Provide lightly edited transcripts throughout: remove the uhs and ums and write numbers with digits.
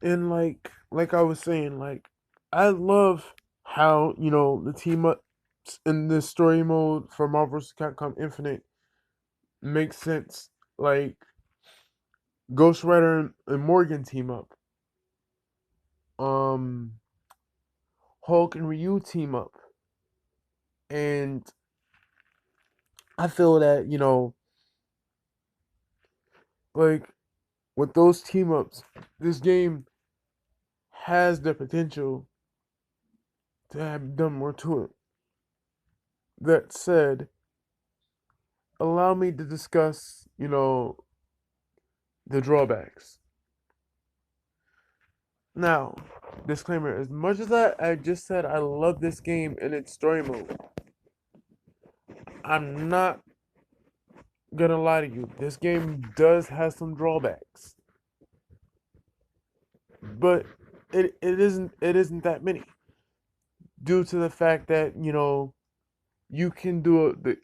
And like I was saying, like I love how, the team ups in this story mode for Marvel vs. Capcom Infinite makes sense. Like Ghost Rider and Morgan team up. Um Hulk and Ryu team up. And I feel that, like with those team ups, this game has the potential to have done more to it. That said, allow me to discuss, the drawbacks. Now, disclaimer, as much as I just said I love this game in its story mode, I'm not gonna lie to you. This game does have some drawbacks. But it isn't that many. Due to the fact that, you can do the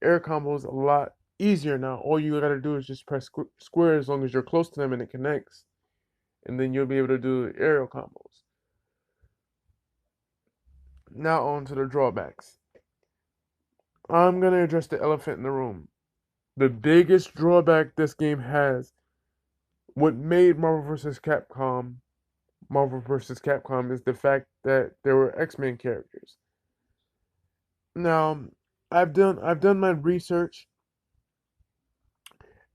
air combos a lot easier now. All you gotta do is just press square as long as you're close to them and it connects. And then you'll be able to do aerial combos. Now on to the drawbacks. I'm gonna address the elephant in the room. The biggest drawback this game has, what made Marvel vs. Capcom, is the fact that there were X-Men characters. Now, I've done my research,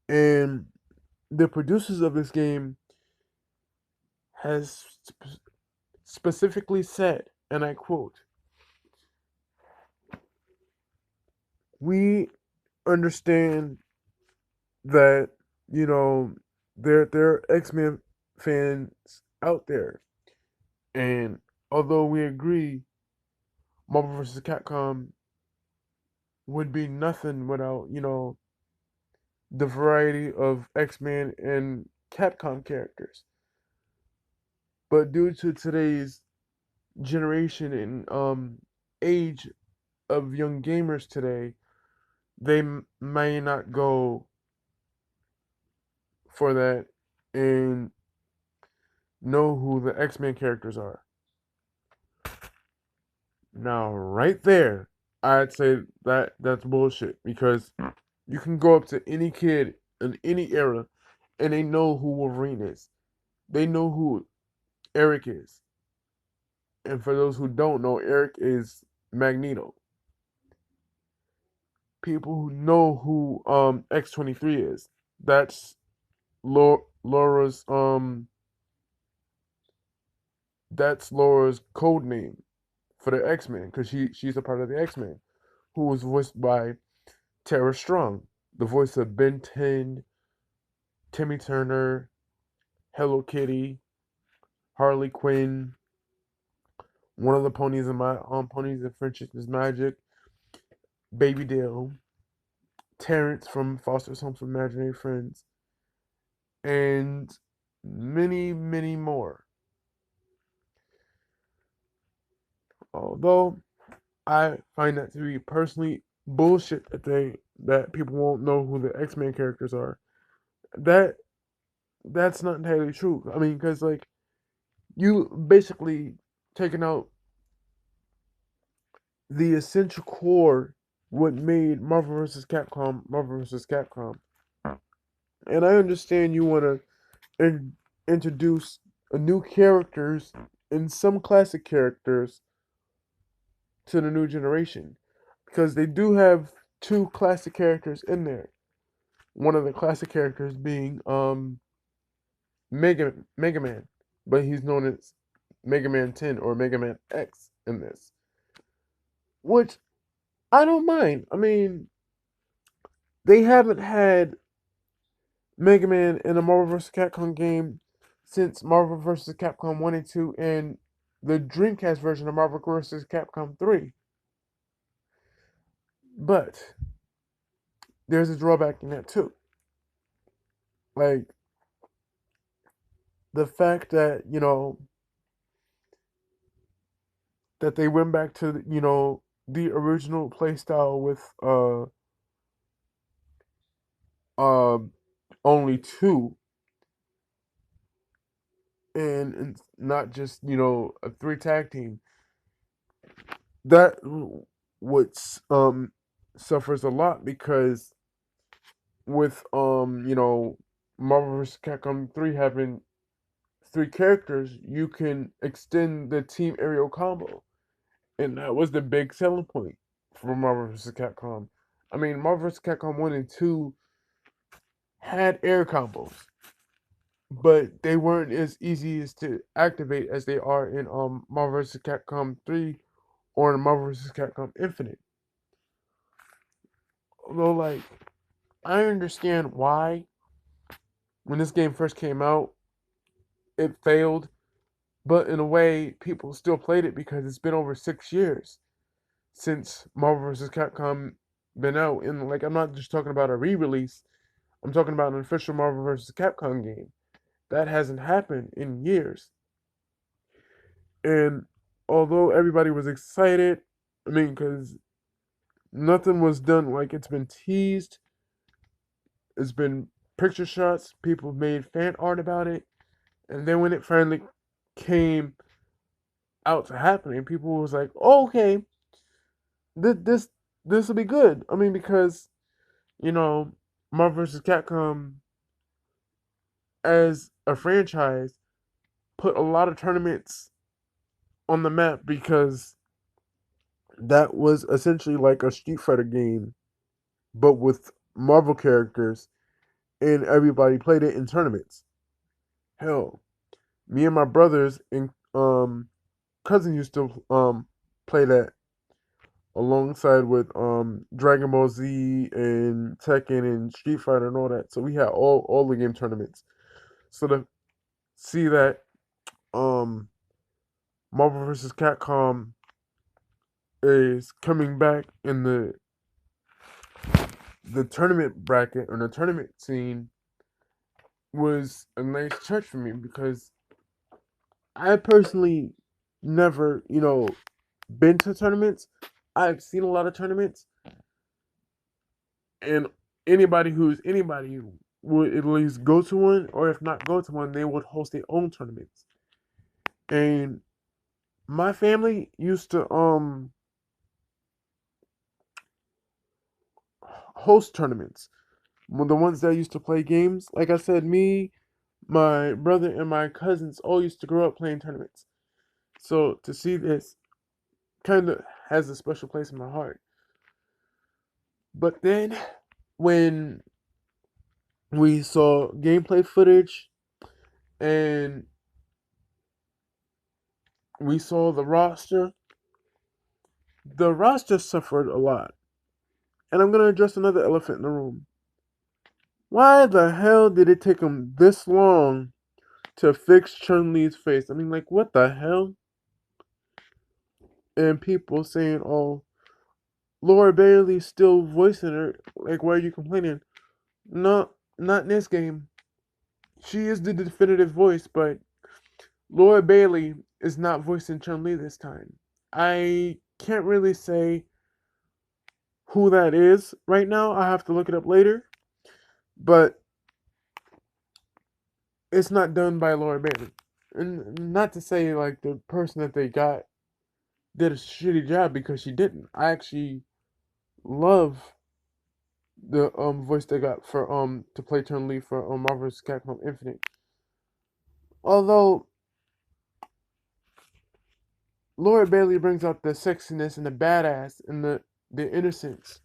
and the producers of this game has specifically said, and I quote, "We understand that, you know there are X-Men fans out there, and although we agree Marvel vs. Capcom would be nothing without, the variety of X-Men and Capcom characters. But due to today's generation and age of young gamers today, they may not go for that and know who the X-Men characters are." Now, right there, I'd say that that's bullshit, because you can go up to any kid in any era and they know who Wolverine is. They know who Eric is. And for those who don't know, Eric is Magneto. People who know who X-23 is. That's Laura's code name for the X-Men, because she's a part of the X-Men, who was voiced by Tara Strong, the voice of Ben 10, Timmy Turner, Hello Kitty, Harley Quinn, one of the ponies in my ponies in Friendship is Magic, Baby Dale, Terrence from Foster's Home for Imaginary Friends, and many, many more. Although I find that to be personally bullshit that people won't know who the X-Men characters are. That that's not entirely true. I mean, because like you basically taking out the essential core, what made Marvel vs. Capcom. And I understand you want to introduce new characters and some classic characters to the new generation, because they do have two classic characters in there. One of the classic characters being Mega Man, but he's known as Mega Man 10 or Mega Man X in this, which I don't mind. I mean, they haven't had Mega Man in a Marvel vs. Capcom game since Marvel vs. Capcom 1 and 2 and the Dreamcast version of Marvel vs. Capcom 3. But there's a drawback in that too. Like the fact that, that they went back to, the original playstyle with uh only two and not just a three tag team. That what suffers a lot because with Marvel vs. Capcom 3 having three characters, you can extend the team aerial combo, and that was the big selling point for Marvel vs. Capcom. I mean, Marvel vs. Capcom 1 and 2 had air combos, but they weren't as easy as to activate as they are in Marvel vs. Capcom 3 or in Marvel vs. Capcom Infinite. Although, like, I understand why when this game first came out, it failed, but in a way, people still played it because it's been over 6 years since Marvel vs. Capcom been out. And like, I'm not just talking about a re-release. I'm talking about an official Marvel vs. Capcom game. That hasn't happened in years. And although everybody was excited, I mean, because nothing was done, like it's been teased, it's been picture shots, people made fan art about it, and then when it finally came out to happening, people was like, oh, okay, this this will be good. I mean, because you know, Marvel vs. Capcom as a franchise put a lot of tournaments on the map because that was essentially like a Street Fighter game, but with Marvel characters, and everybody played it in tournaments. Hell, me and my brothers and cousin used to play that alongside with Dragon Ball Z and Tekken and Street Fighter and all that. So we had all the game tournaments. So to see that um Marvel vs. Capcom is coming back in the tournament bracket or the tournament scene was a nice touch for me because I personally never, been to tournaments. I've seen a lot of tournaments, and anybody who's anybody would at least go to one, or if not go to one, they would host their own tournaments. And my family used to host tournaments. The ones that used to play games, like I said, me, my brother, and my cousins all used to grow up playing tournaments. So to see this kind of has a special place in my heart. But then when we saw gameplay footage and we saw the roster suffered a lot. And I'm going to address another elephant in the room. Why the hell did it take them this long to fix Chun Li's face? I mean, like, what the hell? And people saying, oh, Laura Bailey's still voicing her. Like, why are you complaining? No, not in this game. She is the definitive voice, but Laura Bailey is not voicing Chun Li this time. I can't really say who that is right now. I have to look it up later. But it's not done by Laura Bailey. And not to say like the person that they got did a shitty job because she didn't. I actually love the voice they got for to play Chun Li for Marvel vs. Capcom Infinite. Although Laura Bailey brings out the sexiness and the badass and the innocence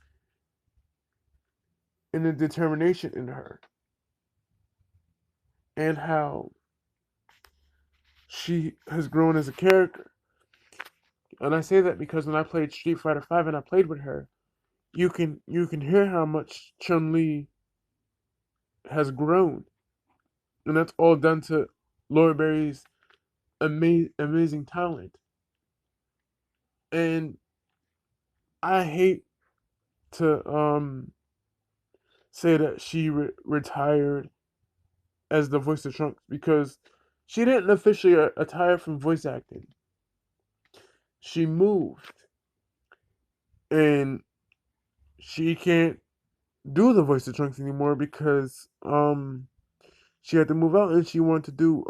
and the determination in her, and how she has grown as a character. And I say that because when I played Street Fighter V and I played with her, you can hear how much Chun Li has grown, and that's all done to Laura Bailey's amazing talent. And I hate to say that she retired as the voice of Trunks because she didn't officially retire from voice acting. She moved, and she can't do the voice of Trunks anymore because she had to move out and she wanted to do